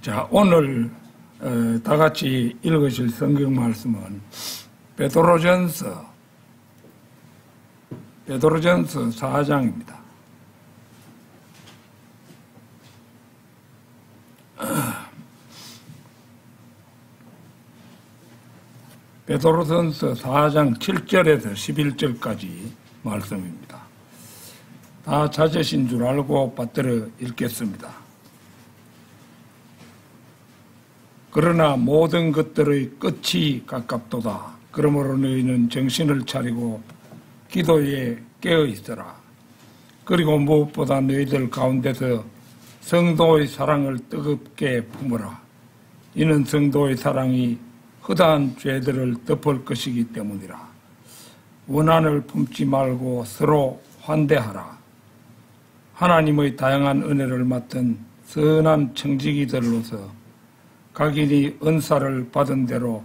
자, 오늘 다 같이 읽으실 성경 말씀은 베드로전서 4장입니다. 베드로전서 4장 7절에서 11절까지 말씀입니다. 다 찾으신 줄 알고 받들어 읽겠습니다. 그러나 모든 것들의 끝이 가깝도다. 그러므로 너희는 정신을 차리고 기도에 깨어 있어라. 그리고 무엇보다 너희들 가운데서 성도의 사랑을 뜨겁게 품어라. 이는 성도의 사랑이 허다한 죄들을 덮을 것이기 때문이라. 원한을 품지 말고 서로 환대하라. 하나님의 다양한 은혜를 맡은 선한 청지기들로서 각인이 은사를 받은 대로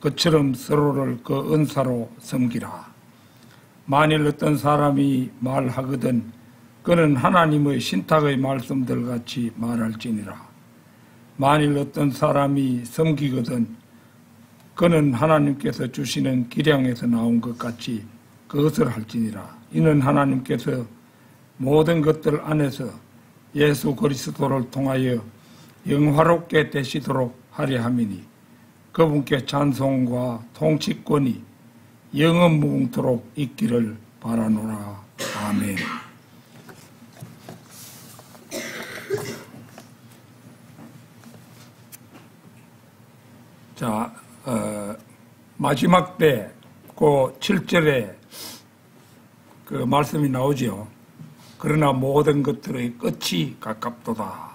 그처럼 서로를 그 은사로 섬기라. 만일 어떤 사람이 말하거든 그는 하나님의 신탁의 말씀들 같이 말할지니라. 만일 어떤 사람이 섬기거든 그는 하나님께서 주시는 기량에서 나온 것 같이 그것을 할지니라. 이는 하나님께서 모든 것들 안에서 예수 그리스도를 통하여 영화롭게 되시도록 하려 함이니 그분께 찬송과 통치권이 영원 무궁토록 있기를 바라노라. 아멘. 자, 마지막 때 그 7절에 그 말씀이 나오죠. 그러나 모든 것들의 끝이 가깝도다.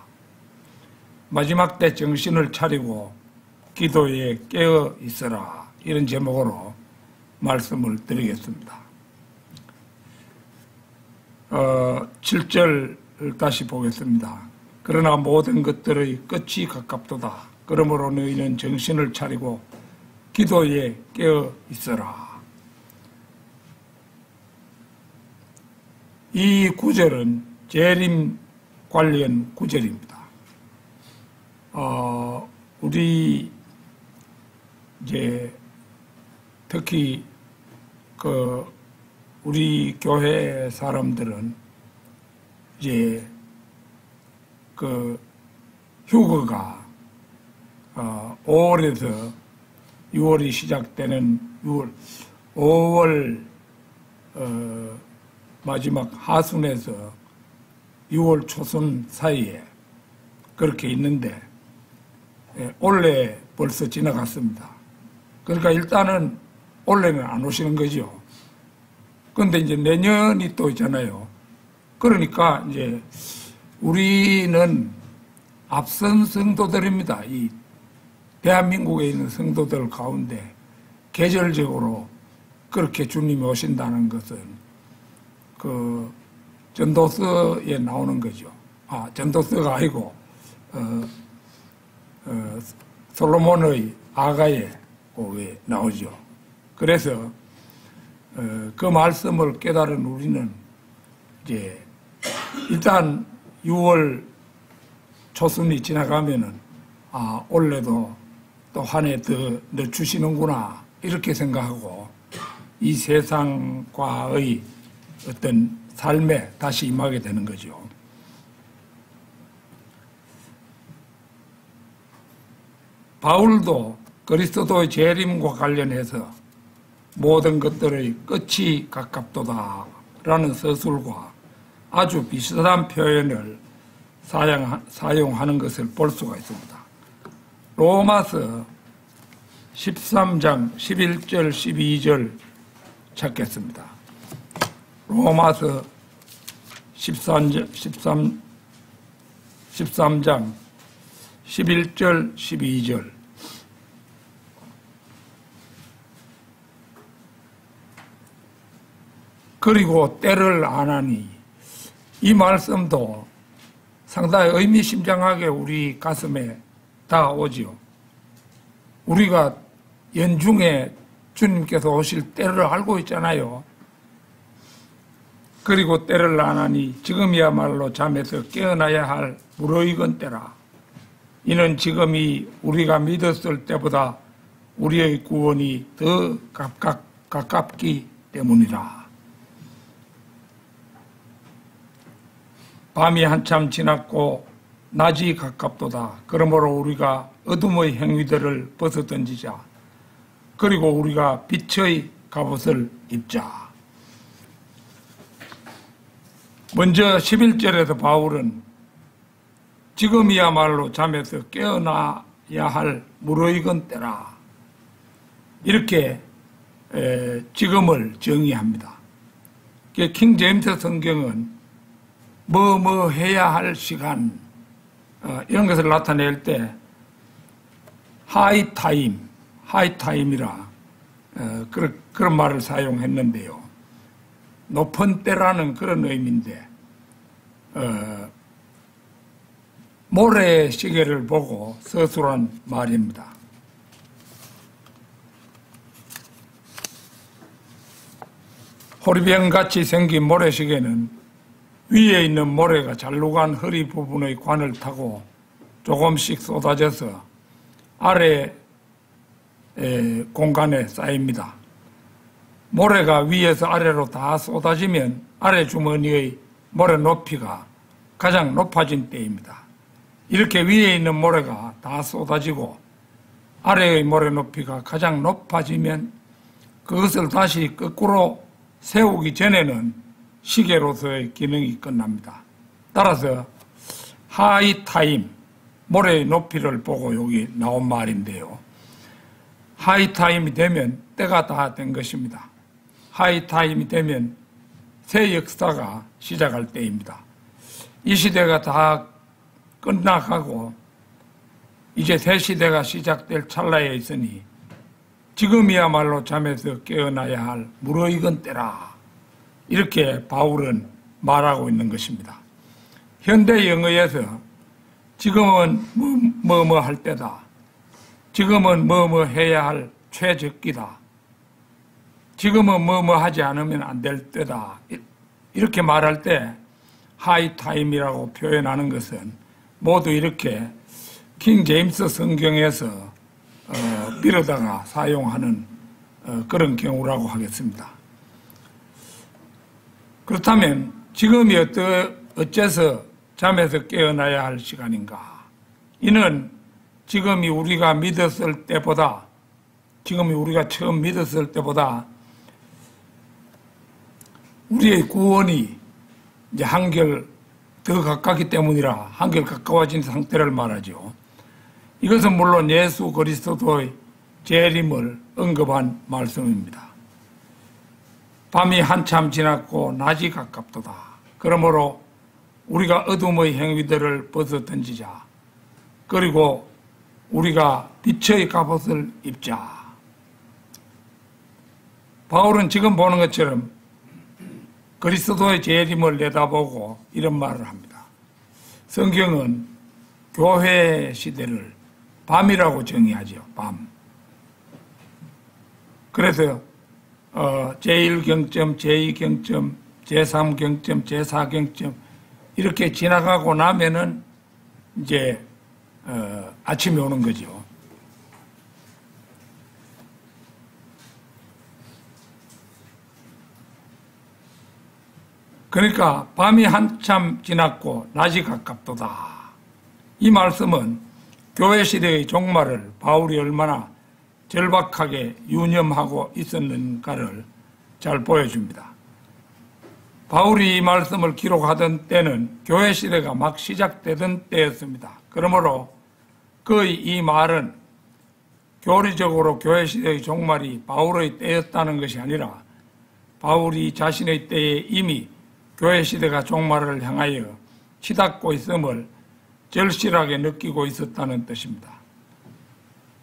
마지막 때 정신을 차리고 기도에 깨어 있어라. 이런 제목으로 말씀을 드리겠습니다. 7절 다시 보겠습니다. 그러나 모든 것들의 끝이 가깝도다. 그러므로 너희는 정신을 차리고 기도에 깨어 있어라. 이 구절은 재림 관련 구절입니다. 우리 이제 특히 우리 교회 사람들은 이제 휴거가 5월에서 6월이 시작되는 5월 마지막 하순에서 6월 초순 사이에 그렇게 있는데 올해 벌써 지나갔습니다. 그러니까 일단은 올해는 안 오시는 거죠. 그런데 이제 내년이 또 있잖아요. 그러니까 이제 우리는 앞선 성도들입니다. 이 대한민국에 있는 성도들 가운데 계절적으로 그렇게 주님이 오신다는 것은 그 전도서에 나오는 거죠. 전도서가 아니고 솔로몬의 아가에 나오죠. 그래서 그 말씀을 깨달은 우리는 이제 일단 6월 초순이 지나가면은 올해도 또 한 해 더 넣어주시는구나 이렇게 생각하고 이 세상과의 어떤 삶에 다시 임하게 되는 거죠. 바울도 그리스도의 재림과 관련해서 모든 것들의 끝이 가깝도다 라는 서술과 아주 비슷한 표현을 사용하는 것을 볼 수가 있습니다. 로마서 13장 11절 12절 찾겠습니다. 로마서 13장 11절 12절 그리고 때를 아나니 이 말씀도 상당히 의미심장하게 우리 가슴에 다가오지요. 우리가 연중에 주님께서 오실 때를 알고 있잖아요. 그리고 때를 아나니 지금이야말로 잠에서 깨어나야 할 무르익은 때라. 이는 지금이 우리가 믿었을 때보다 우리의 구원이 더 가깝기 때문이라. 밤이 한참 지났고 낮이 가깝도다. 그러므로 우리가 어둠의 행위들을 벗어던지자. 그리고 우리가 빛의 갑옷을 입자. 먼저 11절에서 바울은 지금이야말로 잠에서 깨어나야 할 무르익은 때라. 이렇게 지금을 정의합니다. 킹 제임스 성경은 뭐 해야 할 시간 이런 것을 나타낼 때 하이타임이라 그런 말을 사용했는데요. 높은 때라는 그런 의미인데 모래시계를 보고 서술한 말입니다. 호리병같이 생긴 모래시계는 위에 있는 모래가 잘록한 허리 부분의 관을 타고 조금씩 쏟아져서 아래 공간에 쌓입니다. 모래가 위에서 아래로 다 쏟아지면 아래 주머니의 모래 높이가 가장 높아진 때입니다. 이렇게 위에 있는 모래가 다 쏟아지고 아래의 모래 높이가 가장 높아지면 그것을 다시 거꾸로 세우기 전에는 시계로서의 기능이 끝납니다. 따라서 하이타임, 모래의 높이를 보고 여기 나온 말인데요. 하이타임이 되면 때가 다 된 것입니다. 하이타임이 되면 새 역사가 시작할 때입니다. 이 시대가 다 끝나가고 이제 새 시대가 시작될 찰나에 있으니 지금이야말로 잠에서 깨어나야 할 무르익은 때라. 이렇게 바울은 말하고 있는 것입니다. 현대 영어에서 지금은 뭐뭐 할 때다. 지금은 뭐뭐 해야 할 최적기다. 지금은 뭐뭐 하지 않으면 안 될 때다. 이렇게 말할 때 하이타임이라고 표현하는 것은 모두 이렇게 킹 제임스 성경에서 빌어다가 사용하는 그런 경우라고 하겠습니다. 그렇다면 지금이 어째서 잠에서 깨어나야 할 시간인가? 이는 지금이 우리가 믿었을 때보다, 지금이 우리가 처음 믿었을 때보다 우리의 구원이 이제 한결 더 가깝기 때문이라 한결 가까워진 상태를 말하죠. 이것은 물론 예수 그리스도의 재림을 언급한 말씀입니다. 밤이 한참 지났고 낮이 가깝도다. 그러므로 우리가 어둠의 행위들을 벗어던지자. 그리고 우리가 빛의 갑옷을 입자. 바울은 지금 보는 것처럼 그리스도의 재림을 내다보고 이런 말을 합니다. 성경은 교회 시대를 밤이라고 정의하죠. 밤. 그래서 제1경점, 제2경점, 제3경점, 제4경점 이렇게 지나가고 나면은 이제 아침이 오는 거죠. 그러니까 밤이 한참 지났고 낮이 가깝도다. 이 말씀은 교회 시대의 종말을 바울이 얼마나 절박하게 유념하고 있었는가를 잘 보여줍니다. 바울이 이 말씀을 기록하던 때는 교회 시대가 막 시작되던 때였습니다. 그러므로 그의 이 말은 교리적으로 교회 시대의 종말이 바울의 때였다는 것이 아니라 바울이 자신의 때에 이미 교회 시대가 종말을 향하여 치닫고 있음을 절실하게 느끼고 있었다는 뜻입니다.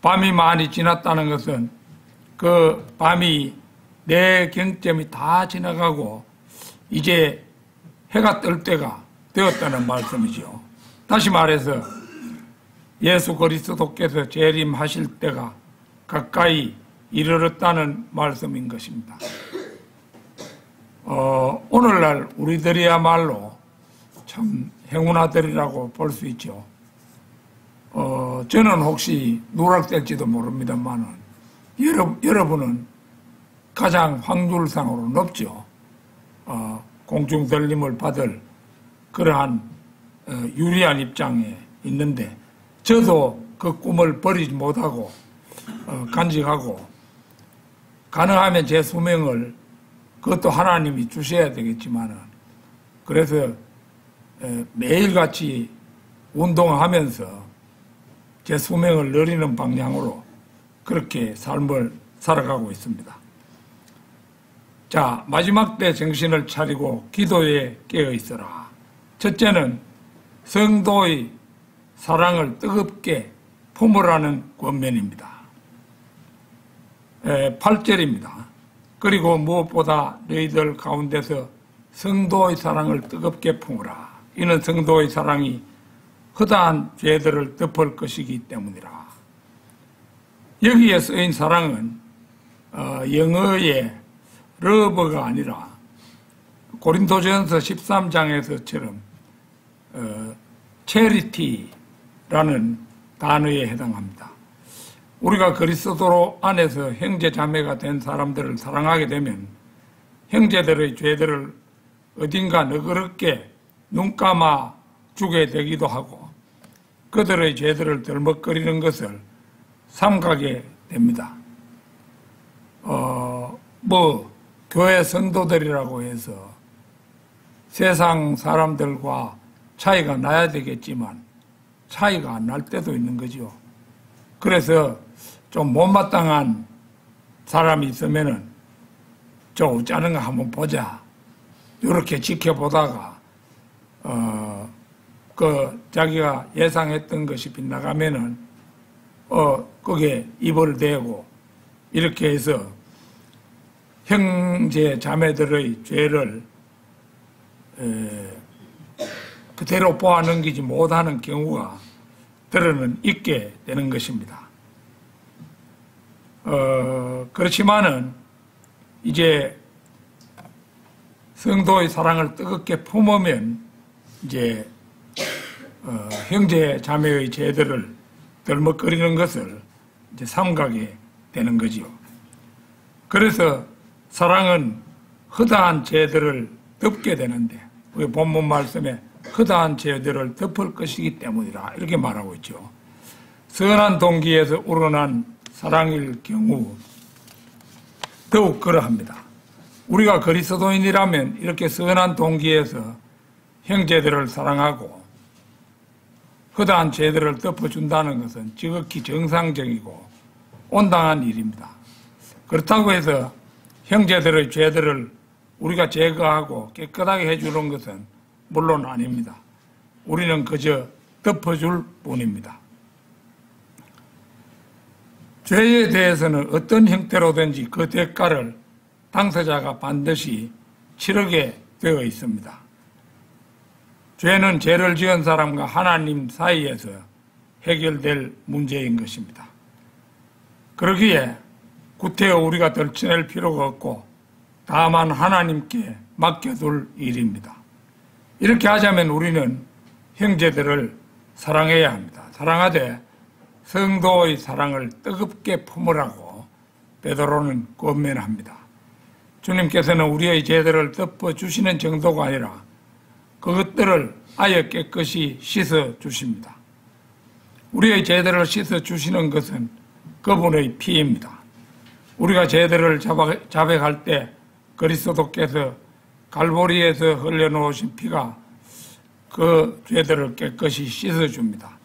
밤이 많이 지났다는 것은 그 밤이 내 경점이 다 지나가고 이제 해가 뜰 때가 되었다는 말씀이죠. 다시 말해서 예수 그리스도께서 재림하실 때가 가까이 이르렀다는 말씀인 것입니다. 오늘날 우리들이야말로 참 행운아들이라고 볼 수 있죠. 저는 혹시 누락될지도 모릅니다만은 여러분은 가장 확률상으로 높죠. 공중 들림을 받을 그러한 유리한 입장에 있는데 저도 그 꿈을 버리지 못하고 간직하고 가능하면 제 수명을 그것도 하나님이 주셔야 되겠지만은 그래서 매일같이 운동하면서 제 수명을 늘리는 방향으로 그렇게 삶을 살아가고 있습니다. 자, 마지막 때 정신을 차리고 기도에 깨어 있어라. 첫째는 성도의 사랑을 뜨겁게 품으라는 권면입니다. 8절입니다. 그리고 무엇보다 너희들 가운데서 성도의 사랑을 뜨겁게 품으라. 이는 성도의 사랑이 허다한 죄들을 덮을 것이기 때문이라. 여기에 쓰인 사랑은 영어의 러브가 아니라 고린도전서 13장에서처럼 체리티라는 단어에 해당합니다. 우리가 그리스도 안에서 형제 자매가 된 사람들을 사랑하게 되면 형제들의 죄들을 어딘가 너그럽게 눈감아 주게 되기도 하고 그들의 죄들을 덜먹거리는 것을 삼가게 됩니다. 교회 성도들이라고 해서 세상 사람들과 차이가 나야 되겠지만 차이가 안 날 때도 있는 거죠. 그래서 좀 못마땅한 사람이 있으면은 저 어쩌는 거 한번 보자. 이렇게 지켜보다가 자기가 예상했던 것이 빗나가면은 거기에 입을 대고 이렇게 해서 형제 자매들의 죄를 그대로 보아 넘기지 못하는 경우가 들어는 있게 되는 것입니다. 그렇지만은 이제 성도의 사랑을 뜨겁게 품으면 이제 형제 자매의 죄들을 덜먹거리는 것을 이제 삼가게 되는 거지요. 그래서 사랑은 허다한 죄들을 덮게 되는데 우리 본문 말씀에 허다한 죄들을 덮을 것이기 때문이라 이렇게 말하고 있죠. 선한 동기에서 우러난 사랑일 경우 더욱 그러합니다. 우리가 그리스도인이라면 이렇게 선한 동기에서 형제들을 사랑하고 허다한 죄들을 덮어준다는 것은 지극히 정상적이고 온당한 일입니다. 그렇다고 해서 형제들의 죄들을 우리가 제거하고 깨끗하게 해주는 것은 물론 아닙니다. 우리는 그저 덮어줄 뿐입니다. 죄에 대해서는 어떤 형태로든지 그 대가를 당사자가 반드시 치르게 되어 있습니다. 죄는 죄를 지은 사람과 하나님 사이에서 해결될 문제인 것입니다. 그러기에 구태여 우리가 덜쳐낼 필요가 없고 다만 하나님께 맡겨둘 일입니다. 이렇게 하자면 우리는 형제들을 사랑해야 합니다. 사랑하되 성도의 사랑을 뜨겁게 품으라고 베드로는 권면합니다. 주님께서는 우리의 죄들을 덮어주시는 정도가 아니라 그것들을 아예 깨끗이 씻어주십니다. 우리의 죄들을 씻어주시는 것은 그분의 피입니다. 우리가 죄들을 자백할 때 그리스도께서 갈보리에서 흘려놓으신 피가 그 죄들을 깨끗이 씻어줍니다.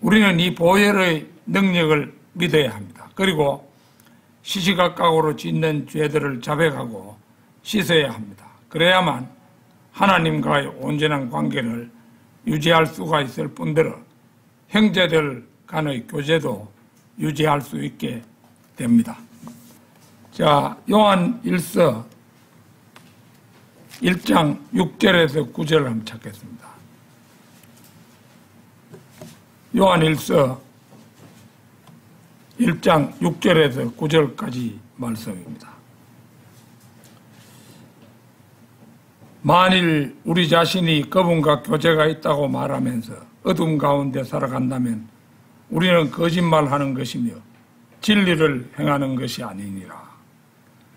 우리는 이 보혈의 능력을 믿어야 합니다. 그리고 시시각각으로 짓는 죄들을 자백하고 씻어야 합니다. 그래야만 하나님과의 온전한 관계를 유지할 수가 있을 뿐더러 형제들 간의 교제도 유지할 수 있게 됩니다. 자, 요한 1서 1장 6절에서 9절을 한번 찾겠습니다. 요한 1서 1장 6절에서 9절까지 말씀입니다. 만일 우리 자신이 그분과 교제가 있다고 말하면서 어둠 가운데 살아간다면 우리는 거짓말하는 것이며 진리를 행하는 것이 아니니라.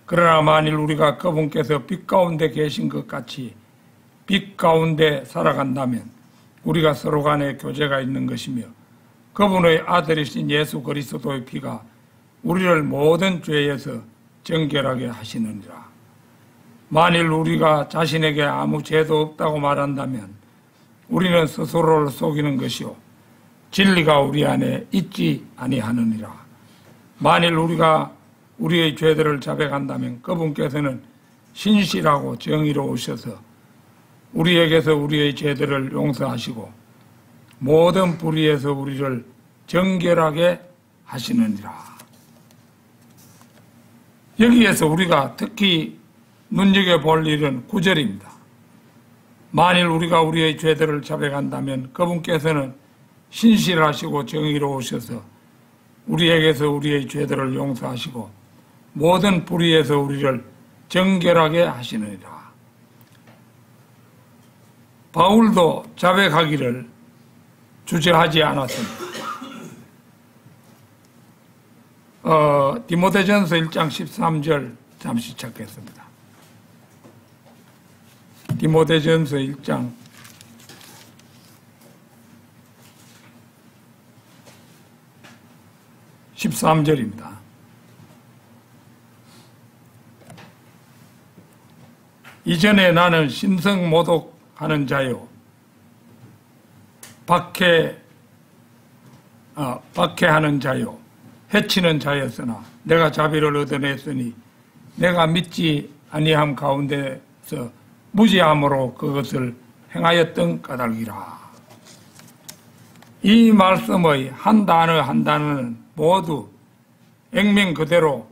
그러나 만일 우리가 그분께서 빛 가운데 계신 것 같이 빛 가운데 살아간다면 우리가 서로 간에 교제가 있는 것이며 그분의 아들이신 예수 그리스도의 피가 우리를 모든 죄에서 정결하게 하시느니라. 만일 우리가 자신에게 아무 죄도 없다고 말한다면 우리는 스스로를 속이는 것이요 진리가 우리 안에 있지 아니하느니라. 만일 우리가 우리의 죄들을 자백한다면 그분께서는 신실하고 정의로우셔서 우리에게서 우리의 죄들을 용서하시고 모든 불의에서 우리를 정결하게 하시느니라. 여기에서 우리가 특히 눈여겨볼 일은 9절입니다. 만일 우리가 우리의 죄들을 자백한다면 그분께서는 신실하시고 정의로우셔서 우리에게서 우리의 죄들을 용서하시고 모든 불의에서 우리를 정결하게 하시느니라. 바울도 자백하기를 주저하지 않았습니다. 디모데전서 1장 13절 잠시 찾겠습니다. 디모데전서 1장 13절입니다. 이전에 나는 신성모독하는 자요 박해하는 자요 해치는 자였으나 내가 자비를 얻어냈으니 내가 믿지 아니함 가운데서 무지함으로 그것을 행하였던 까닭이라. 이 말씀의 한 단어 한 단어는 모두 액면 그대로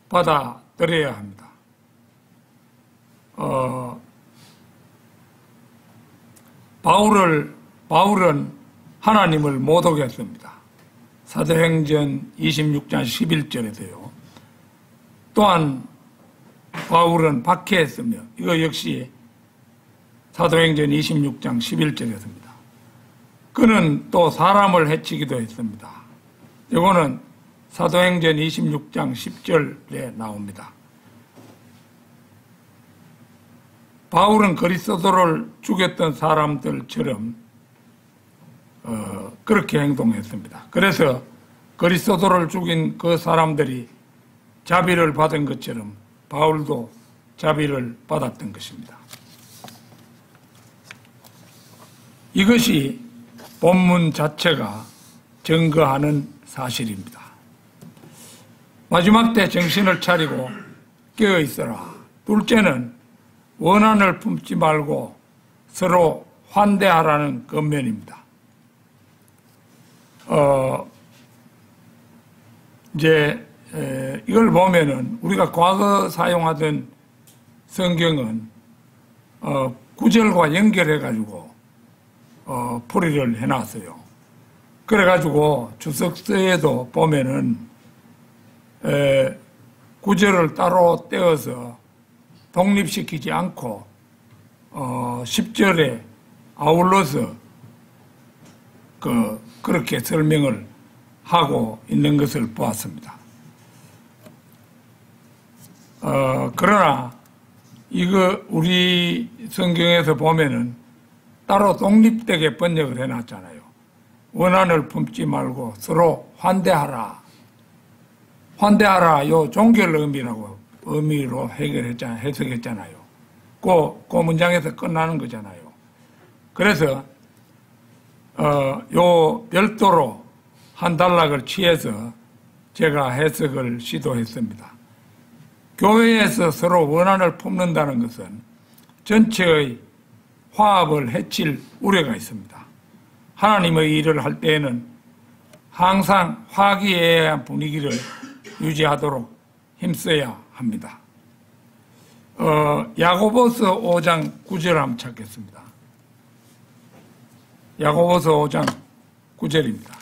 받아들여야 합니다. 바울은 하나님을 모독했습니다. 사도행전 26장 11절에서요. 또한 바울은 박해했으며 이거 역시 사도행전 26장 11절에서입니다. 그는 또 사람을 해치기도 했습니다. 이거는 사도행전 26장 10절에 나옵니다. 바울은 그리스도를 죽였던 사람들처럼 그렇게 행동했습니다. 그래서 그리스도를 죽인 그 사람들이 자비를 받은 것처럼 바울도 자비를 받았던 것입니다. 이것이 본문 자체가 증거하는 사실입니다. 마지막 때 정신을 차리고 깨어 있어라. 둘째는 원한을 품지 말고 서로 환대하라는 권면입니다. 이걸 보면은 우리가 과거 사용하던 성경은 구절과 연결해가지고 풀이를 해놨어요. 그래가지고 주석서에도 보면은 구절을 따로 떼어서 독립시키지 않고 10절에 아울러서 그렇게 설명을 하고 있는 것을 보았습니다. 그러나 이거 우리 성경에서 보면은 따로 독립되게 번역을 해놨잖아요. 원한을 품지 말고 서로 환대하라. 환대하라, 요 종결 의미로 해석했잖아요. 그 문장에서 끝나는 거잖아요. 그래서, 요 별도로 한 단락을 취해서 제가 해석을 시도했습니다. 교회에서 서로 원한을 품는다는 것은 전체의 화합을 해칠 우려가 있습니다. 하나님의 일을 할 때에는 항상 화기애애한 분위기를 유지하도록 힘써야 합니다. 야고보서 5장 9절 한번 찾겠습니다. 야고보서 5장 9절입니다.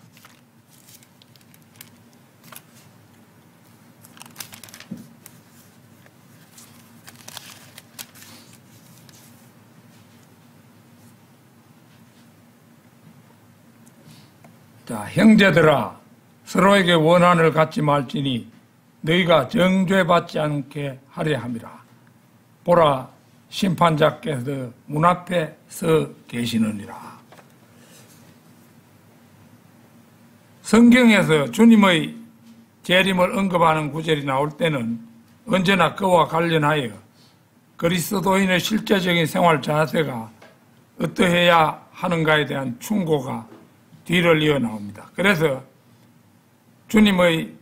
자, 형제들아, 서로에게 원한을 갖지 말지니 너희가 정죄받지 않게 하려 함이라. 보라, 심판자께서 문 앞에 서 계시느니라. 성경에서 주님의 재림을 언급하는 구절이 나올 때는 언제나 그와 관련하여 그리스도인의 실제적인 생활 자세가 어떠해야 하는가에 대한 충고가 뒤를 이어 나옵니다. 그래서 주님의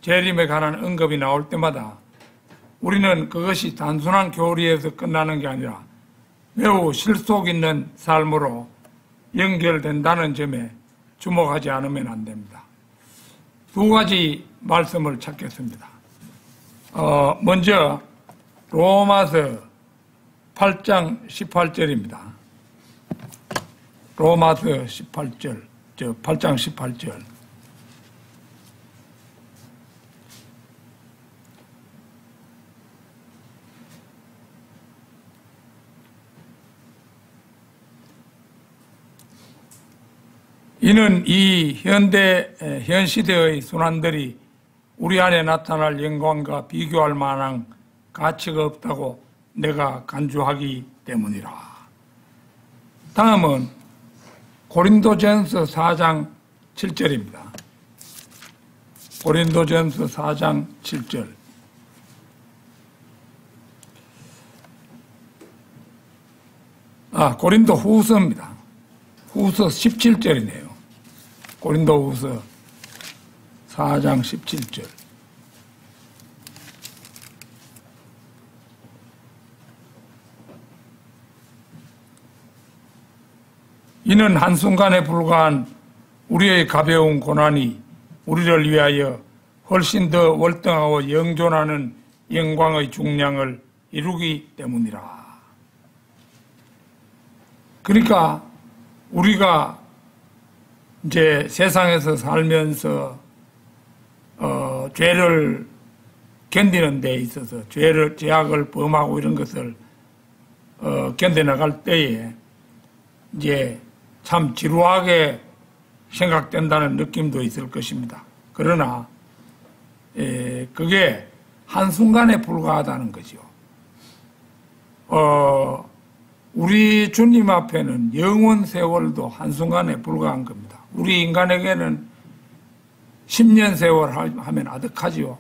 재림에 관한 언급이 나올 때마다 우리는 그것이 단순한 교리에서 끝나는 게 아니라 매우 실속 있는 삶으로 연결된다는 점에 주목하지 않으면 안 됩니다. 두 가지 말씀을 찾겠습니다. 먼저 로마서 8장 18절입니다. 로마서 8장 18절. 이는 이 현 시대의 순환들이 우리 안에 나타날 영광과 비교할 만한 가치가 없다고 내가 간주하기 때문이라. 다음은 고린도전서 4장 7절입니다. 고린도전서 4장 7절. 고린도 후서입니다. 후서 17절이네요. 고린도 후서 4장 17절. 이는 한순간에 불과한 우리의 가벼운 고난이 우리를 위하여 훨씬 더 월등하고 영존하는 영광의 중량을 이루기 때문이라. 그러니까 우리가 이제 세상에서 살면서 죄를 견디는 데 있어서 죄악을 범하고 이런 것을 견뎌나갈 때에 이제 참 지루하게 생각된다는 느낌도 있을 것입니다. 그러나 그게 한순간에 불과하다는 거죠. 우리 주님 앞에는 영원 세월도 한순간에 불과한 겁니다. 우리 인간에게는 10년 세월 하면 아득하지요.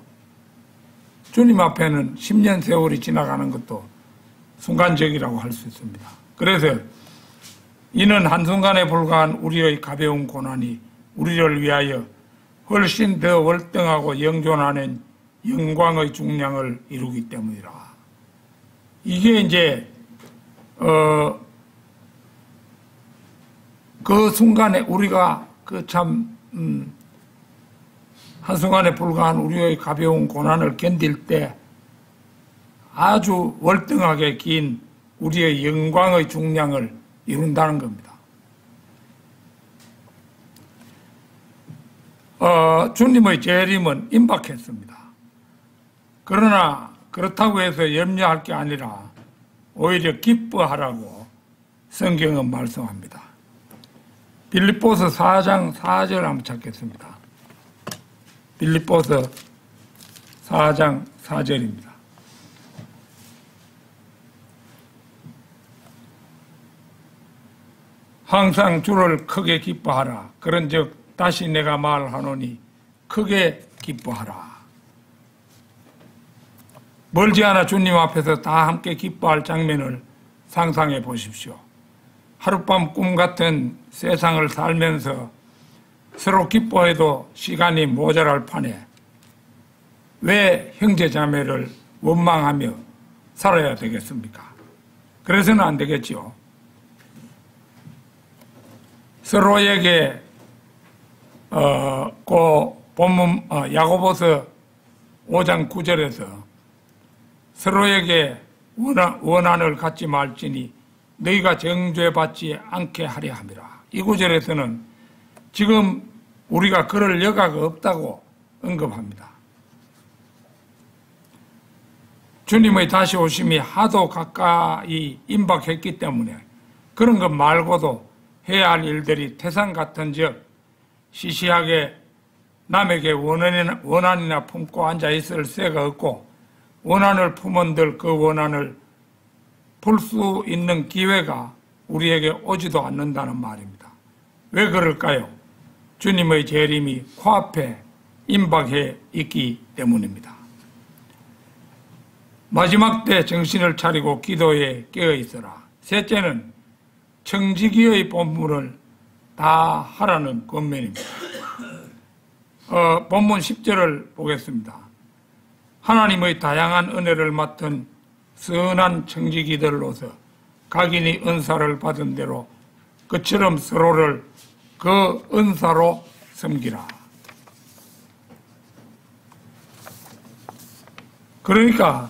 주님 앞에는 10년 세월이 지나가는 것도 순간적이라고 할 수 있습니다. 그래서 이는 한순간에 불과한 우리의 가벼운 고난이 우리를 위하여 훨씬 더 월등하고 영존하는 영광의 중량을 이루기 때문이라. 이게 이제 그 순간에 우리가 한순간에 불과한 우리의 가벼운 고난을 견딜 때 아주 월등하게 긴 우리의 영광의 중량을 이룬다는 겁니다. 주님의 재림은 임박했습니다. 그러나 그렇다고 해서 염려할 게 아니라 오히려 기뻐하라고 성경은 말씀합니다. 빌립보서 4장 4절 한번 찾겠습니다. 빌립보서 4장 4절입니다. 항상 주를 크게 기뻐하라. 그런즉 다시 내가 말하노니 크게 기뻐하라. 멀지 않아 주님 앞에서 다 함께 기뻐할 장면을 상상해 보십시오. 하룻밤 꿈 같은 세상을 살면서 서로 기뻐해도 시간이 모자랄 판에 왜 형제자매를 원망하며 살아야 되겠습니까? 그래서는 안 되겠지요. 서로에게 본문 야고보서 5장 9절에서 서로에게 원한을 갖지 말지니 너희가 정죄받지 않게 하려 함이라. 이 구절에서는 지금 우리가 그럴 여가가 없다고 언급합니다. 주님의 다시 오심이 하도 가까이 임박했기 때문에 그런 것 말고도 해야 할 일들이 태산 같은즉 시시하게 남에게 원한이나 품고 앉아있을 새가 없고 원한을 품은들 그 원한을 풀 수 있는 기회가 우리에게 오지도 않는다는 말입니다. 왜 그럴까요? 주님의 재림이 코앞에 임박해 있기 때문입니다. 마지막 때 정신을 차리고 기도에 깨어있어라. 셋째는 청지기의 본분을 다 하라는 권면입니다. 본문 10절을 보겠습니다. 하나님의 다양한 은혜를 맡은 선한 청지기들로서 각인이 은사를 받은 대로 그처럼 서로를 그 은사로 섬기라. 그러니까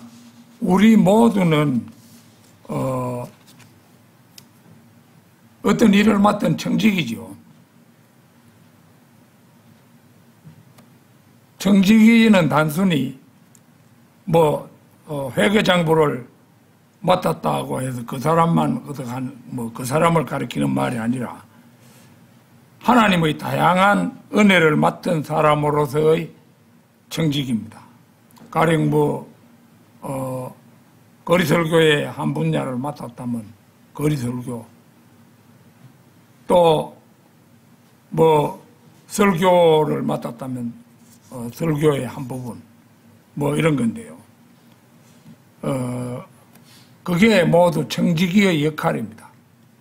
우리 모두는 어떤 일을 맡은 청지기죠. 청지기는 단순히 회계장부를 맡았다고 해서 그 사람만 그 사람을 가리키는 말이 아니라 하나님의 다양한 은혜를 맡은 사람으로서의 청지기입니다. 가령 거리설교의 한 분야를 맡았다면 거리설교, 또 설교를 맡았다면 설교의 한 부분, 이런 건데요. 그게 모두 청지기의 역할입니다.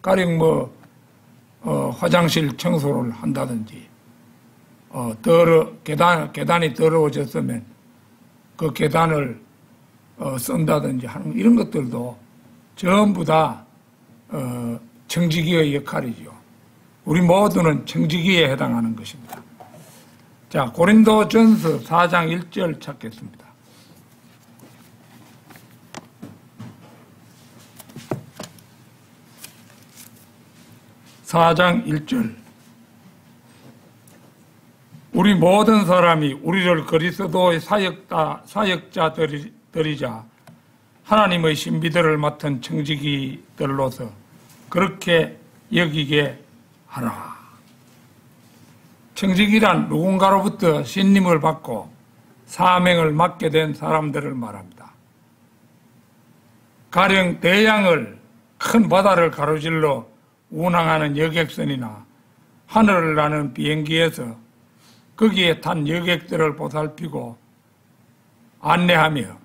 가령 화장실 청소를 한다든지, 계단이 더러워졌으면 그 계단을 쓴다든지 하는 이런 것들도 전부 다 청지기의 역할이죠. 우리 모두는 청지기에 해당하는 것입니다. 자, 고린도전서 4장 1절 찾겠습니다. (4장 1절) 우리 모든 사람이 우리를 그리스도의 사역자들이자 하나님의 신비들을 맡은 청지기들로서 그렇게 여기게 하라. 청지기란 누군가로부터 신임을 받고 사명을 맡게 된 사람들을 말합니다. 가령 대양을 큰 바다를 가로질러 운항하는 여객선이나 하늘을 나는 비행기에서 거기에 탄 여객들을 보살피고 안내하며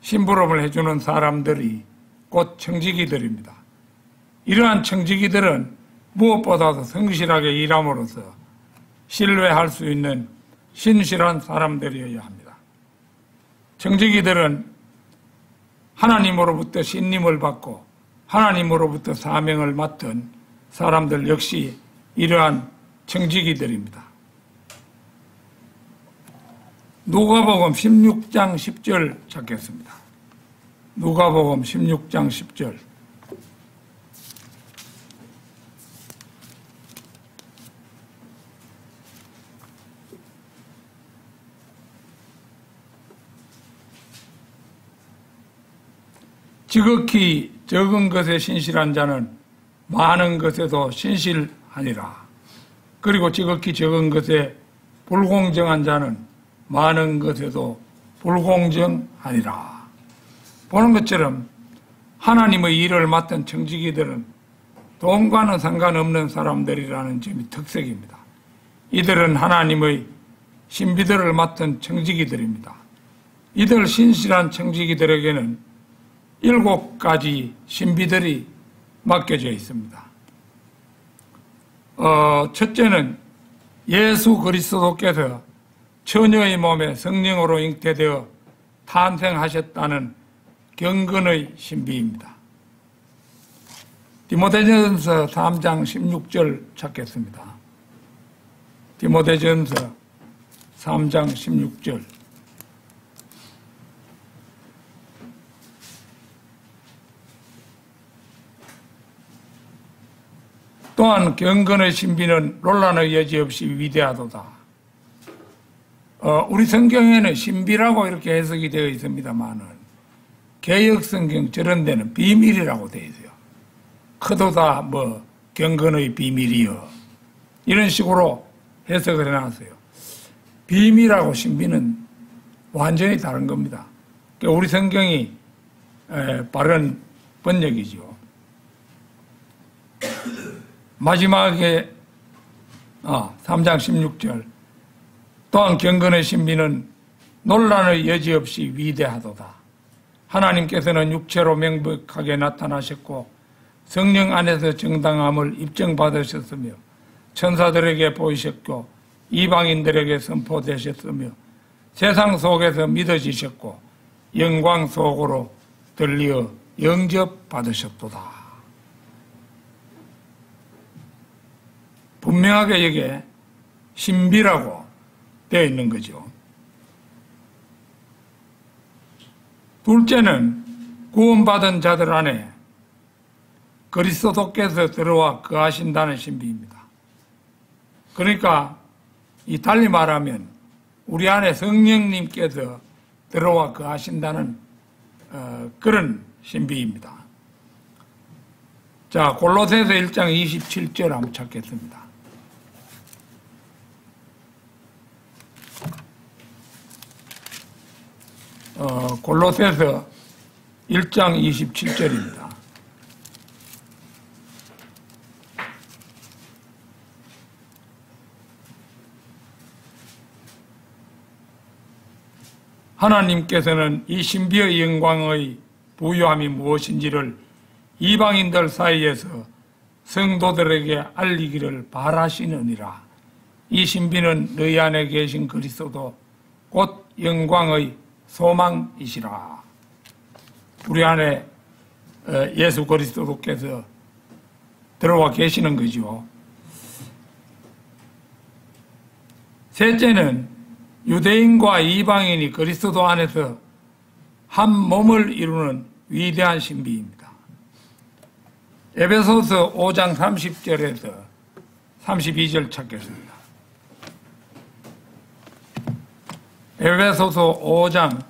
심부름을 해주는 사람들이 곧 청지기들입니다. 이러한 청지기들은 무엇보다도 성실하게 일함으로써 신뢰할 수 있는 신실한 사람들이어야 합니다. 청지기들은 하나님으로부터 신임을 받고 하나님으로부터 사명을 맡은 사람들 역시 이러한 청지기들입니다. 누가복음 16장 10절 찾겠습니다. 누가복음 16장 10절. 지극히 적은 것에 신실한 자는 많은 것에도 신실하니라. 그리고 지극히 적은 것에 불공정한 자는 많은 것에도 불공정하니라. 보는 것처럼 하나님의 일을 맡은 청지기들은 돈과는 상관없는 사람들이라는 점이 특색입니다. 이들은 하나님의 신비들을 맡은 청지기들입니다. 이들 신실한 청지기들에게는 7가지 신비들이 맡겨져 있습니다. 첫째는 예수 그리스도께서 처녀의 몸에 성령으로 잉태되어 탄생하셨다는 경건의 신비입니다. 디모데전서 3장 16절 찾겠습니다. 디모데전서 3장 16절. 또한 경건의 신비는 논란의 여지 없이 위대하도다. 우리 성경에는 신비라고 이렇게 해석이 되어 있습니다만은 개역 성경 저런 데는 비밀이라고 되어 있어요. 크도다 경건의 비밀이여 이런 식으로 해석을 해놨어요. 비밀하고 신비는 완전히 다른 겁니다. 그러니까 우리 성경이 바른 번역이죠. 마지막에 3장 16절 또한 경건의 신비는 논란의 여지 없이 위대하도다. 하나님께서는 육체로 명백하게 나타나셨고 성령 안에서 정당함을 입증받으셨으며 천사들에게 보이셨고 이방인들에게 선포되셨으며 세상 속에서 믿어지셨고 영광 속으로 들리어 영접받으셨도다. 분명하게 여기에 신비라고 되어 있는 거죠. 둘째는 구원받은 자들 안에 그리스도께서 들어와 거하신다는 신비입니다. 그러니까 이 달리 말하면 우리 안에 성령님께서 들어와 거하신다는 그런 신비입니다. 자, 골로새서 1장 27절 한번 찾겠습니다. 골로새서 1장 27절입니다. 하나님께서는 이 신비의 영광의 부요함이 무엇인지를 이방인들 사이에서 성도들에게 알리기를 바라시느니라. 이 신비는 너희 안에 계신 그리스도 곧 영광의 소망이시라. 우리 안에 예수 그리스도께서 들어와 계시는 거죠. 셋째는 유대인과 이방인이 그리스도 안에서 한 몸을 이루는 위대한 신비입니다. 에베소서 5장 30절에서 32절 찾겠습니다. 에베소서 5장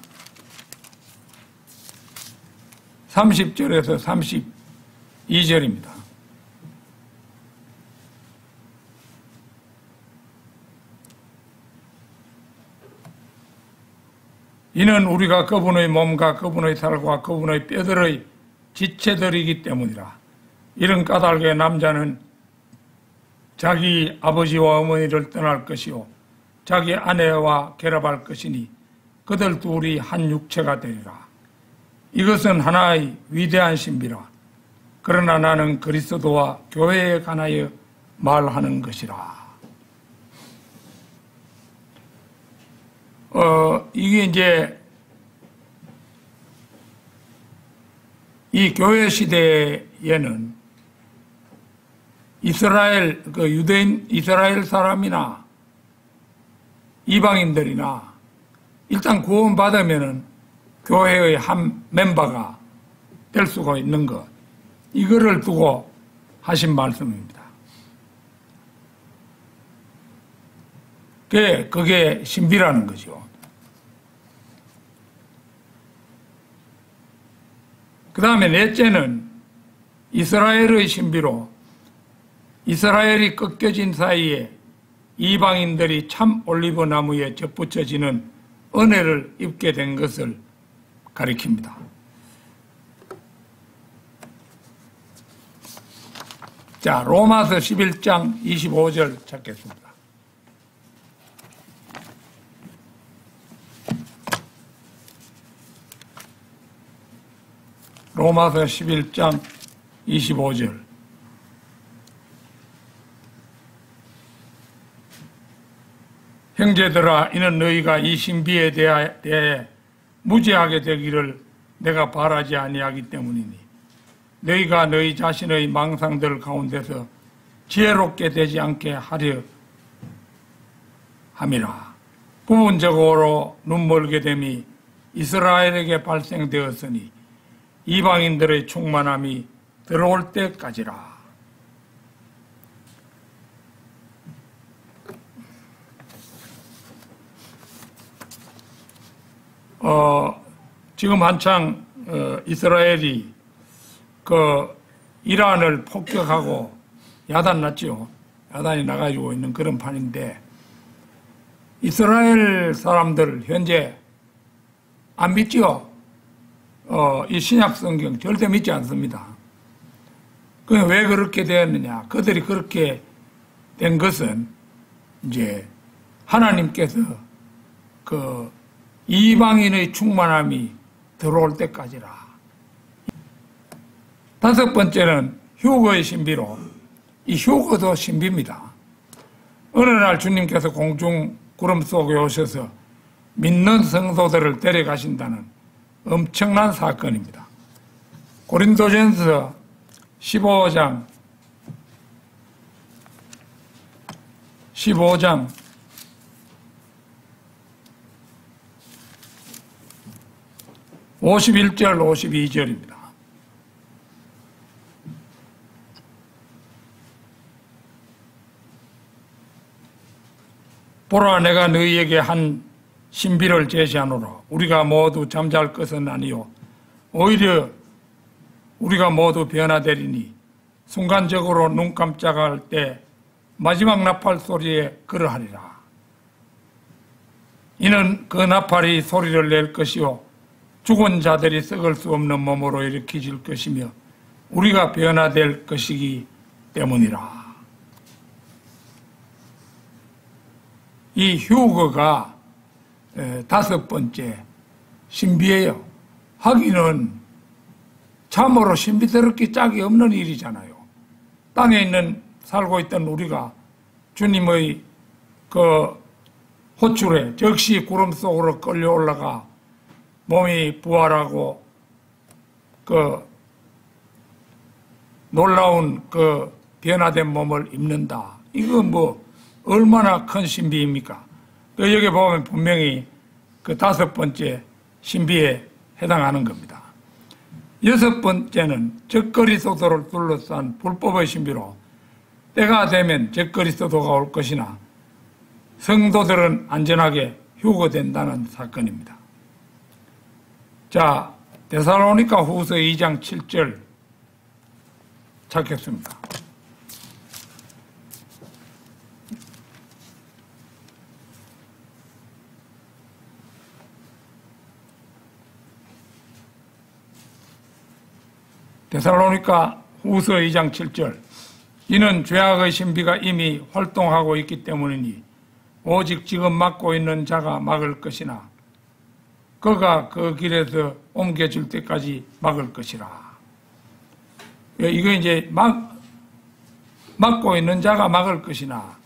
30절에서 32절입니다. 이는 우리가 그분의 몸과 그분의 살과 그분의 뼈들의 지체들이기 때문이라. 이런 까닭에 남자는 자기 아버지와 어머니를 떠날 것이요 자기 아내와 결합할 것이니 그들 둘이 한 육체가 되리라. 이것은 하나의 위대한 신비라. 그러나 나는 그리스도와 교회에 관하여 말하는 것이라. 이게 이제 이 교회 시대에는 이스라엘, 유대인, 이스라엘 사람이나 이방인들이나 일단 구원받으면은 교회의 한 멤버가 될 수가 있는 것. 이거를 두고 하신 말씀입니다. 그게 신비라는 거죠. 그 다음에 넷째는 이스라엘의 신비로 이스라엘이 꺾여진 사이에 이방인들이 참 올리브 나무에 접붙여지는 은혜를 입게 된 것을 가리킵니다. 자, 로마서 11장 25절 찾겠습니다. 로마서 11장 25절. 형제들아, 이는 너희가 이 신비에 대해 무지하게 되기를 내가 바라지 아니하기 때문이니 너희가 너희 자신의 망상들 가운데서 지혜롭게 되지 않게 하려 함이라. 부분적으로 눈멀게 됨이 이스라엘에게 발생되었으니 이방인들의 충만함이 들어올 때까지라. 지금 한창 이스라엘이 이란을 폭격하고 야단 났죠. 야단이 나가지고 있는 그런 판인데 이스라엘 사람들 현재 안 믿죠? 이 신약 성경 절대 믿지 않습니다. 왜 그렇게 되었느냐? 그들이 그렇게 된 것은 이제 하나님께서 그 이방인의 충만함이 들어올 때까지라. 다섯 번째는 휴거의 신비로, 이 휴거도 신비입니다. 어느 날 주님께서 공중 구름 속에 오셔서 믿는 성도들을 데려가신다는 엄청난 사건입니다. 고린도전서 15장 51절 52절입니다. 보라, 내가 너희에게 한 신비를 제시하노라. 우리가 모두 잠잘 것은 아니요 오히려 우리가 모두 변화되리니 순간적으로 눈 깜짝할 때 마지막 나팔 소리에 그러하리라. 이는 그 나팔이 소리를 낼 것이요 죽은 자들이 썩을 수 없는 몸으로 일으켜질 것이며 우리가 변화될 것이기 때문이라. 이 휴거가 다섯 번째 신비예요. 하기는 참으로 신비스럽게 짝이 없는 일이잖아요. 땅에 살고 있던 우리가 주님의 그 호출에 즉시 구름 속으로 끌려 올라가 몸이 부활하고 그 놀라운 그 변화된 몸을 입는다. 이거 뭐 얼마나 큰 신비입니까? 여기 보면 분명히 그 다섯 번째 신비에 해당하는 겁니다. 여섯 번째는 적그리스도를 둘러싼 불법의 신비로, 때가 되면 적그리스도가 올 것이나 성도들은 안전하게 휴거된다는 사건입니다. 자, 데살로니가 후서 2장 7절 찾겠습니다. 데살로니가 후서 2장 7절. 이는 죄악의 신비가 이미 활동하고 있기 때문이니 오직 지금 막고 있는 자가 막을 것이나 그가 그 길에서 옮겨질 때까지 막을 것이라. 이거 이제 막고 있는 자가 막을 것이나,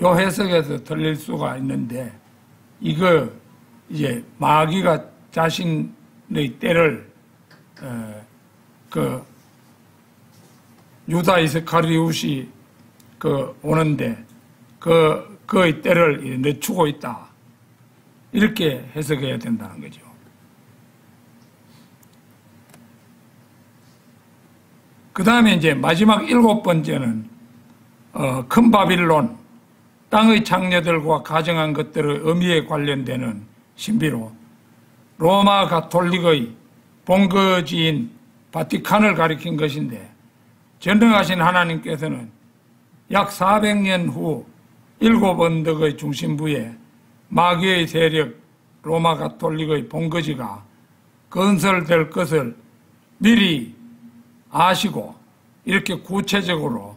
요 해석에서 틀릴 수가 있는데, 이거 이제 마귀가 자신의 때를 그 유다 이스카리옷이 그 오는데 그의 때를 늦추고 있다, 이렇게 해석해야 된다는 거죠. 그 다음에 이제 마지막 일곱 번째는 큰 바빌론, 땅의 창녀들과 가정한 것들의 의미에 관련되는 신비로 로마 가톨릭의 본거지인 바티칸을 가리킨 것인데, 전능하신 하나님께서는 약 400년 후 일곱 언덕의 중심부에 마귀의 세력 로마 가톨릭의 본거지가 건설될 것을 미리 아시고 이렇게 구체적으로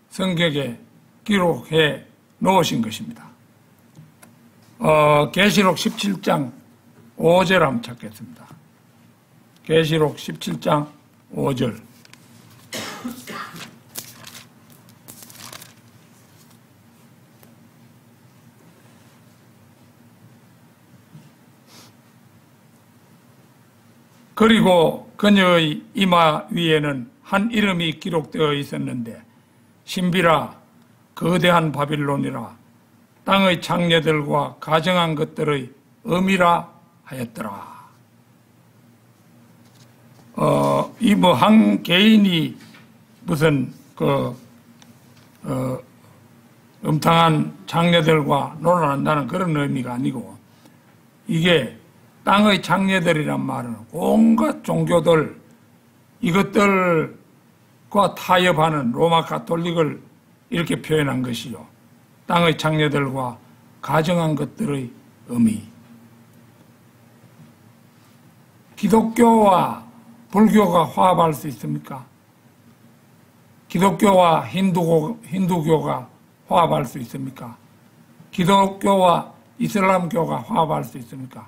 성경에 기록해 놓으신 것입니다. 계시록 17장 5절 한번 찾겠습니다. 계시록 17장 5절. 그리고 그녀의 이마 위에는 한 이름이 기록되어 있었는데, 신비라 거대한 바빌론이라 땅의 창녀들과 가정한 것들의 의미라 하였더라. 이 뭐 한 개인이 무슨 음탕한 장녀들과 놀아난다는 그런 의미가 아니고, 이게 땅의 장녀들이란 말은 온갖 종교들, 이것들과 타협하는 로마 가톨릭을 이렇게 표현한 것이요. 땅의 장녀들과 가정한 것들의 의미. 기독교와 불교가 화합할 수 있습니까? 기독교와 힌두교가 화합할 수 있습니까? 기독교와 이슬람교가 화합할 수 있습니까?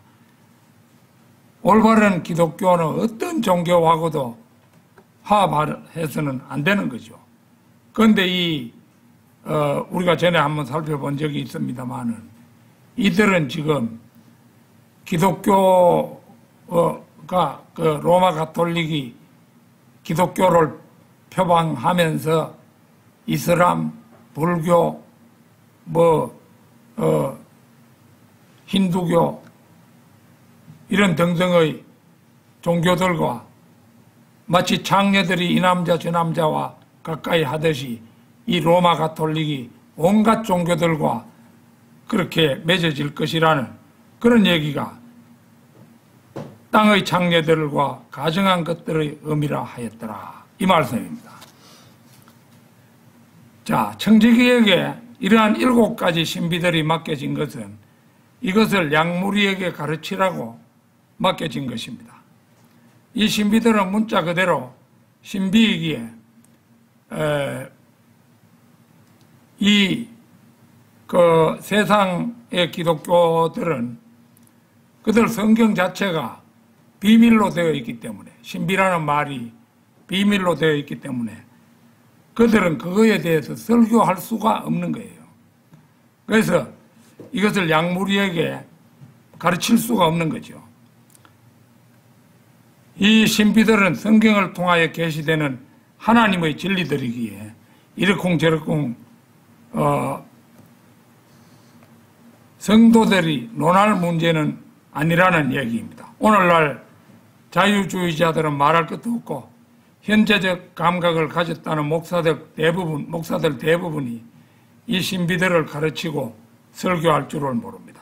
올바른 기독교는 어떤 종교하고도 화합해서는 안 되는 거죠. 그런데 우리가 전에 한번 살펴본 적이 있습니다만은 이들은 지금 기독교가 그 로마 가톨릭이 기독교를 표방하면서 이슬람, 불교, 힌두교 이런 등등의 종교들과 마치 장녀들이 이 남자 저 남자와 가까이 하듯이 이 로마 가톨릭이 온갖 종교들과 그렇게 맺어질 것이라는 그런 얘기가 땅의 장녀들과 가정한 것들의 의미라 하였더라. 이 말씀입니다. 자, 청지기에게 이러한 7가지 신비들이 맡겨진 것은 이것을 양무리에게 가르치라고 맡겨진 것입니다. 이 신비들은 문자 그대로 신비이기에 세상의 기독교들은 그들 성경 자체가 비밀로 되어 있기 때문에, 신비라는 말이 비밀로 되어 있기 때문에 그들은 그거에 대해서 설교할 수가 없는 거예요. 그래서 이것을 양무리에게 가르칠 수가 없는 거죠. 이 신비들은 성경을 통하여 계시되는 하나님의 진리들이기에 이러쿵저러쿵 성도들이 논할 문제는 아니라는 얘기입니다. 오늘날 자유주의자들은 말할 것도 없고 현재적 감각을 가졌다는 목사들 대부분이 이 신비들을 가르치고 설교할 줄을 모릅니다.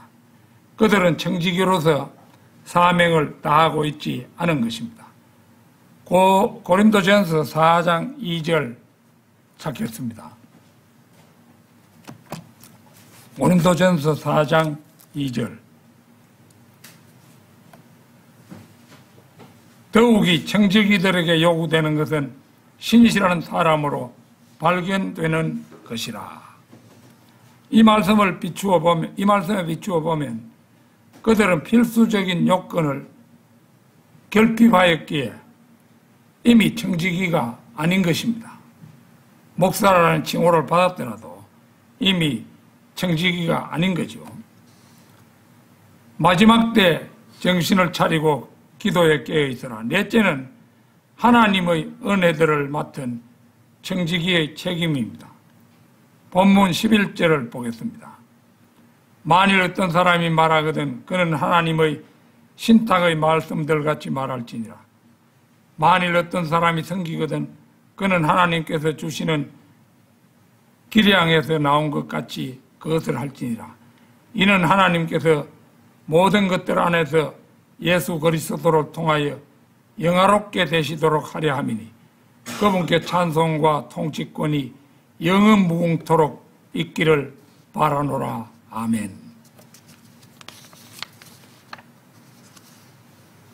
그들은 청지기로서 사명을 다하고 있지 않은 것입니다. 고린도전서 4장 2절 찾겠습니다. 고린도전서 4장 2절. 더욱이 청지기들에게 요구되는 것은 신실한 사람으로 발견되는 것이라. 이 말씀에 비추어 보면 그들은 필수적인 요건을 결핍하였기에 이미 청지기가 아닌 것입니다. 목사라는 칭호를 받았더라도 이미 청지기가 아닌 거죠. 마지막 때 정신을 차리고 기도에 깨어있으라. 넷째는 하나님의 은혜들을 맡은 청지기의 책임입니다. 본문 11절을 보겠습니다. 만일 어떤 사람이 말하거든 그는 하나님의 신탁의 말씀들 같이 말할지니라. 만일 어떤 사람이 섬기거든 그는 하나님께서 주시는 기량에서 나온 것 같이 그것을 할지니라. 이는 하나님께서 모든 것들 안에서 예수 그리스도를 통하여 영화롭게 되시도록 하려 함이니 그분께 찬송과 통치권이 영원 무궁토록 있기를 바라노라. 아멘.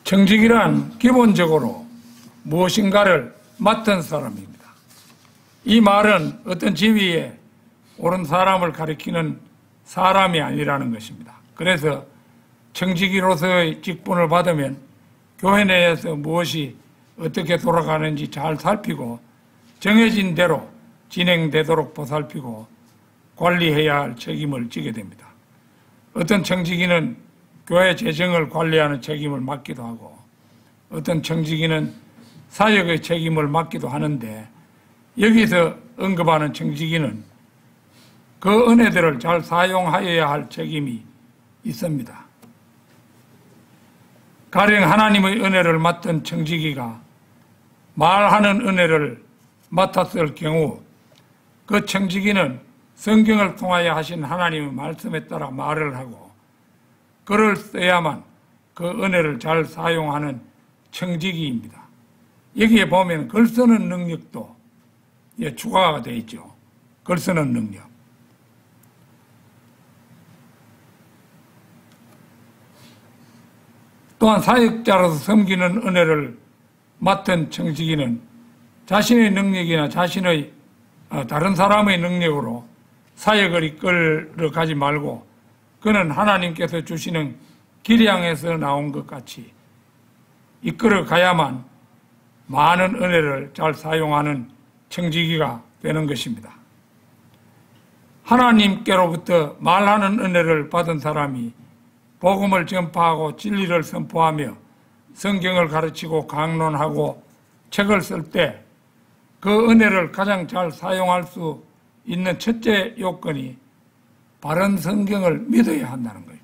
청지기란 기본적으로 무엇인가를 맡은 사람입니다. 이 말은 어떤 지위에 오른 사람을 가리키는 사람이 아니라는 것입니다. 그래서 청지기로서의 직분을 받으면 교회 내에서 무엇이 어떻게 돌아가는지 잘 살피고 정해진 대로 진행되도록 보살피고 관리해야 할 책임을 지게 됩니다. 어떤 청지기는 교회 재정을 관리하는 책임을 맡기도 하고 어떤 청지기는 사역의 책임을 맡기도 하는데 여기서 언급하는 청지기는 그 은혜들을 잘 사용하여야 할 책임이 있습니다. 가령 하나님의 은혜를 맡은 청지기가 말하는 은혜를 맡았을 경우 그 청지기는 성경을 통하여 하신 하나님의 말씀에 따라 말을 하고 글을 써야만 그 은혜를 잘 사용하는 청지기입니다. 여기에 보면 글 쓰는 능력도 추가가 되어 있죠. 글 쓰는 능력. 또한 사역자로서 섬기는 은혜를 맡은 청지기는 자신의 능력이나 자신의 다른 사람의 능력으로 사역을 이끌어 가지 말고 그는 하나님께서 주시는 기량에서 나온 것 같이 이끌어 가야만 많은 은혜를 잘 사용하는 청지기가 되는 것입니다. 하나님께로부터 말하는 은혜를 받은 사람이 복음을 전파하고 진리를 선포하며 성경을 가르치고 강론하고 책을 쓸 때 그 은혜를 가장 잘 사용할 수 있는 첫째 요건이 바른 성경을 믿어야 한다는 거예요.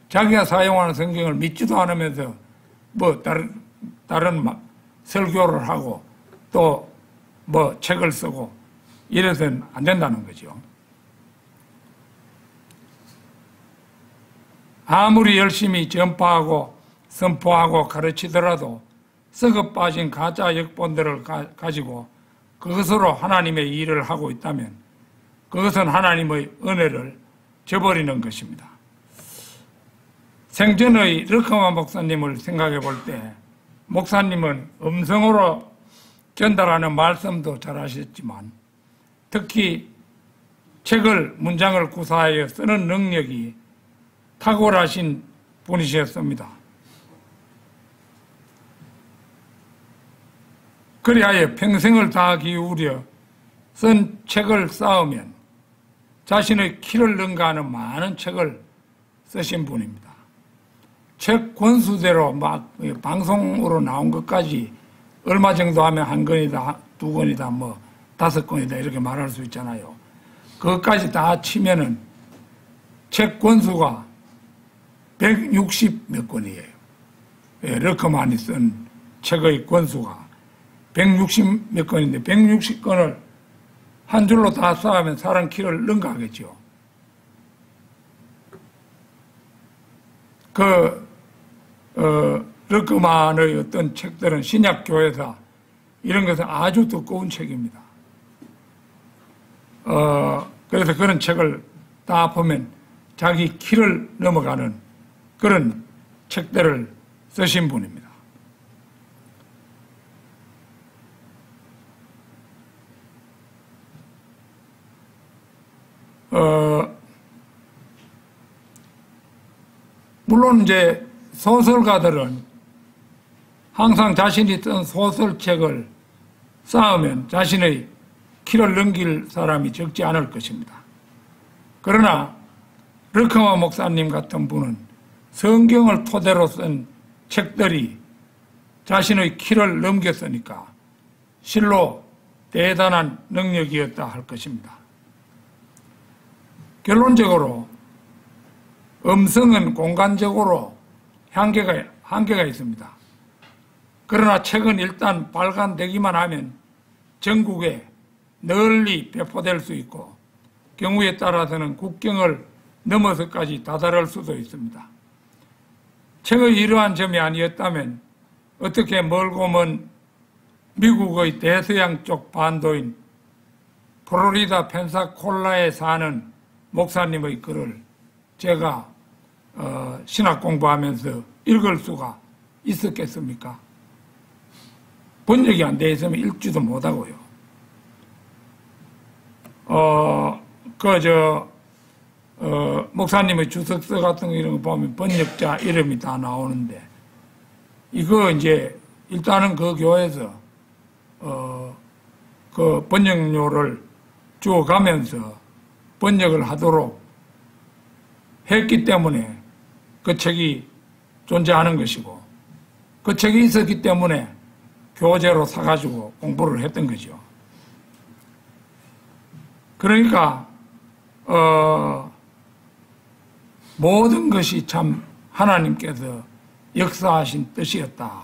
자기가 사용하는 성경을 믿지도 않으면서 뭐 다른 설교를 하고 또 뭐 책을 쓰고 이래서는 안 된다는 거죠. 아무리 열심히 전파하고 선포하고 가르치더라도 썩어 빠진 가짜 역본들을 가지고 그것으로 하나님의 일을 하고 있다면 그것은 하나님의 은혜를 저버리는 것입니다. 생전의 르커만 목사님을 생각해 볼 때 목사님은 음성으로 전달하는 말씀도 잘하셨지만 특히 책을 문장을 구사하여 쓰는 능력이 탁월하신 분이셨습니다. 그리하여 평생을 다 기울여 쓴 책을 쌓으면 자신의 키를 능가하는 많은 책을 쓰신 분입니다. 책 권수대로 막 방송으로 나온 것까지 얼마 정도 하면 한 권이다, 두 권이다, 뭐 다섯 권이다 이렇게 말할 수 있잖아요. 그것까지 다 치면은 책 권수가 160 몇 권이에요. 르커만이 쓴 책의 권수가 160 몇 권인데 160권을 한 줄로 다 쌓으면 사람 키를 능가하겠죠. 르커만의 어떤 책들은 신약교회사 이런 것은 아주 두꺼운 책입니다. 그래서 그런 책을 다 보면 자기 키를 넘어가는 그런 책들을 쓰신 분입니다. 물론 이제 소설가들은 항상 자신이 쓴 소설책을 쌓으면 자신의 키를 넘길 사람이 적지 않을 것입니다. 그러나 르커만 목사님 같은 분은 성경을 토대로 쓴 책들이 자신의 키를 넘겼으니까 실로 대단한 능력이었다 할 것입니다. 결론적으로 음성은 공간적으로 한계가 있습니다. 그러나 책은 일단 발간되기만 하면 전국에 널리 배포될 수 있고 경우에 따라서는 국경을 넘어서까지 다다를 수도 있습니다. 책의 이러한 점이 아니었다면 어떻게 멀고 먼 미국의 대서양 쪽 반도인 플로리다 펜사콜라에 사는 목사님의 글을 제가 신학 공부하면서 읽을 수가 있었겠습니까? 번역이 안 돼 있으면 읽지도 못하고요. 목사님의 주석서 같은 거 이런 거 보면 번역자 이름이 다 나오는데 이거 이제 일단은 그 교회에서 그 번역료를 주어가면서 번역을 하도록 했기 때문에 그 책이 존재하는 것이고 그 책이 있었기 때문에 교재로 사가지고 공부를 했던 거죠. 그러니까 모든 것이 참 하나님께서 역사하신 뜻이었다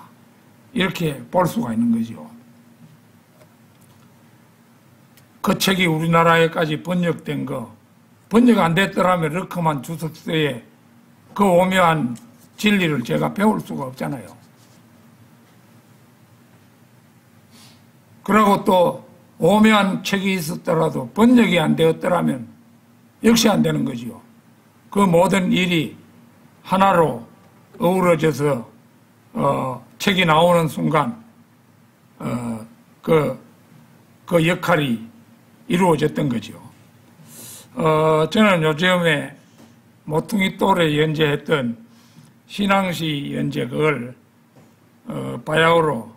이렇게 볼 수가 있는 거죠. 그 책이 우리나라에까지 번역된 거 번역 안 됐더라면 르커만 주석서에 그 오묘한 진리를 제가 배울 수가 없잖아요. 그리고 또 오묘한 책이 있었더라도 번역이 안 되었더라면 역시 안 되는 거지요. 그 모든 일이 하나로 어우러져서 책이 나오는 순간 그 역할이 이루어졌던 거죠. 저는 요즘에 모퉁이 돌에 연재했던 신앙시 연재 그걸 바야흐로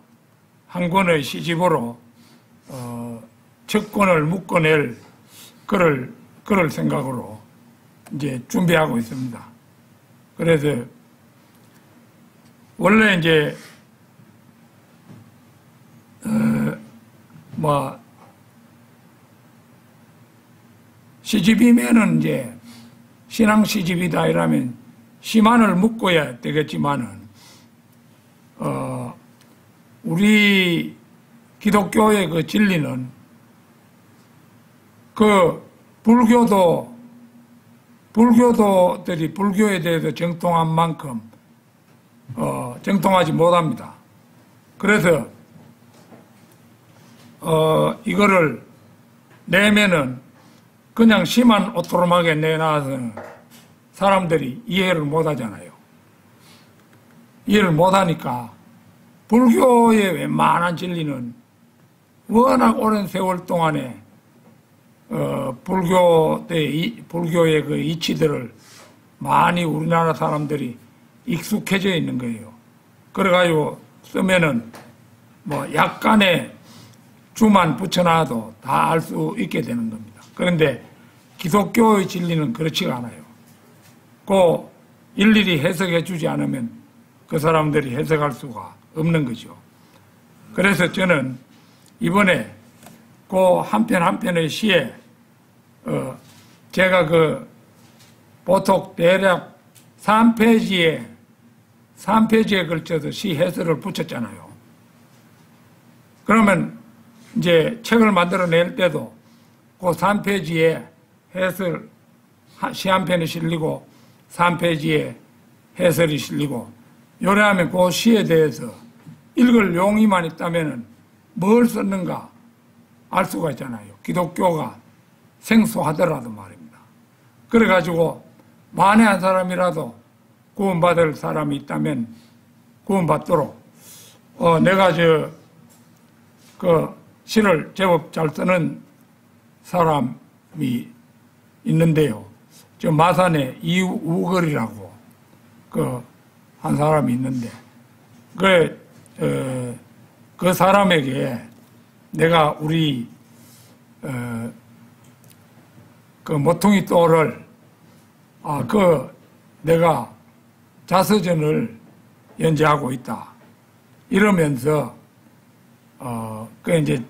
한 권의 시집으로 첫 권을 묶어낼 그럴 생각으로 이제 준비하고 있습니다. 그래서 원래 이제 시집이면은 이제 신앙 시집이다 이러면 시만을 묶어야 되겠지만은 우리 기독교의 그 진리는 그 불교도들이 불교에 대해서 정통한 만큼 정통하지 못합니다. 그래서 이거를 내면은 그냥 시만 오토롬하게 내놔서는 사람들이 이해를 못하잖아요. 이해를 못하니까 불교의 웬만한 진리는 워낙 오랜 세월 동안에 불교의 그 이치들을 많이 우리나라 사람들이 익숙해져 있는 거예요. 그래가지고 쓰면은 뭐 약간의 주만 붙여놔도 다 알 수 있게 되는 겁니다. 그런데 기독교의 진리는 그렇지가 않아요. 그 일일이 해석해 주지 않으면 그 사람들이 해석할 수가 없는 거죠. 그래서 저는 이번에 그 한 편 한 편의 시에 제가 그 보통 대략 3페이지에 걸쳐서 시 해설을 붙였잖아요. 그러면 이제 책을 만들어낼 때도 그 3페이지에 해설 시 한 편이 실리고 3페이지에 해설이 실리고 요래하면 그 시에 대해서 읽을 용의만 있다면 뭘 썼는가 알 수가 있잖아요. 기독교가 생소하더라도 말입니다. 그래가지고 만에 한 사람이라도 구원받을 사람이 있다면 구원받도록 내가 그 시를 제법 잘 쓰는 사람이 있는데요. 저 마산에 이우걸이라고 한 사람이 있는데 그 사람에게 내가 우리 그 모퉁이 돌을 내가 자서전을 연재하고 있다 이러면서 그 이제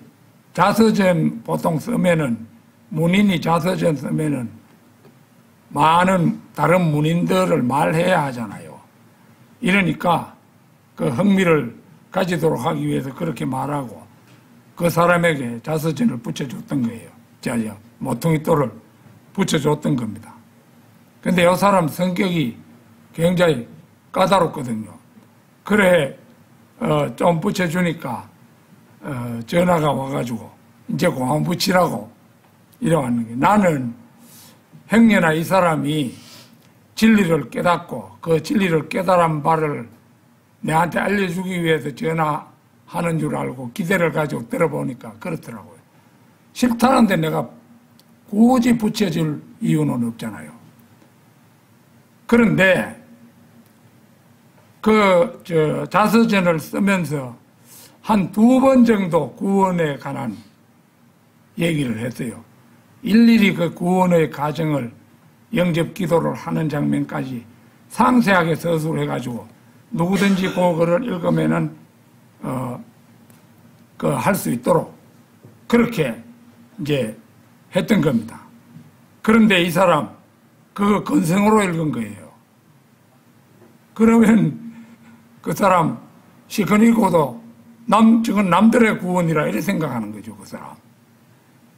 자서전 보통 쓰면은 문인이 자서전 쓰면은 많은 다른 문인들을 말해야 하잖아요. 이러니까 그 흥미를 가지도록 하기 위해서 그렇게 말하고 그 사람에게 자서전을 붙여줬던 거예요. 자야 모퉁이 돌을 붙여줬던 겁니다. 근데 이 사람 성격이 굉장히 까다롭거든요. 그래 좀 붙여주니까 전화가 와가지고 이제 공안 붙이라고 이래왔는 거예요. 나는 행여나 이 사람이 진리를 깨닫고 그 진리를 깨달은 바를 내한테 알려주기 위해서 전화하는 줄 알고 기대를 가지고 들어보니까 그렇더라고요. 싫다는데 내가 굳이 붙여줄 이유는 없잖아요. 그런데 자서전을 쓰면서 한 2번 정도 구원에 관한 얘기를 했어요. 일일이 그 구원의 과정을 영접 기도를 하는 장면까지 상세하게 서술해가지고 누구든지 그거를 읽으면은 할 수 있도록 그렇게 이제 했던 겁니다. 그런데 이 사람 그거 건성으로 읽은 거예요. 그러면 그 사람 시큰 읽고도 저건 남들의 구원이라 이렇게 생각하는 거죠. 그 사람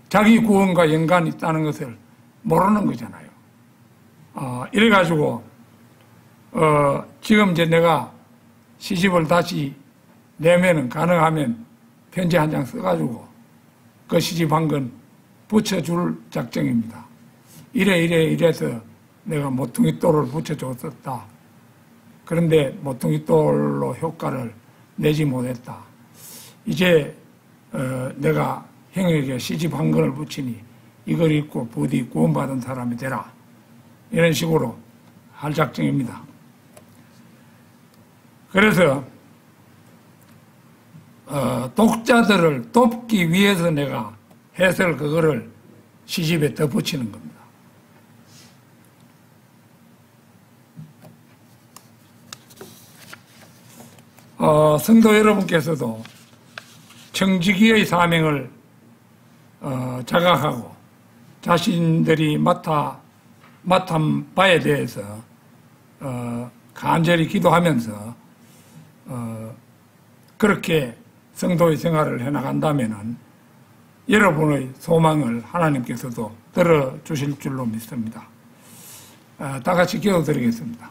자기 구원과 연관이 있다는 것을 모르는 거잖아요. 이래가지고 지금 이제 내가 시집을 다시 내면은 가능하면 편지 한 장 써가지고 그 시집 한 권 붙여줄 작정입니다. 이래서 내가 모퉁이 돌을 붙여줬었다. 그런데 모퉁이 돌로 효과를 내지 못했다. 이제 내가 형에게 시집 한 권을 붙이니 이걸 읽고 부디 구원받은 사람이 되라. 이런 식으로 할 작정입니다. 그래서 독자들을 돕기 위해서 내가 해설 그거를 시집에 덧붙이는 겁니다. 성도 여러분께서도 청지기의 사명을 자각하고 자신들이 맡은 바에 대해서 간절히 기도하면서 그렇게 성도의 생활을 해나간다면은 여러분의 소망을 하나님께서도 들어주실 줄로 믿습니다. 다 같이 기도드리겠습니다.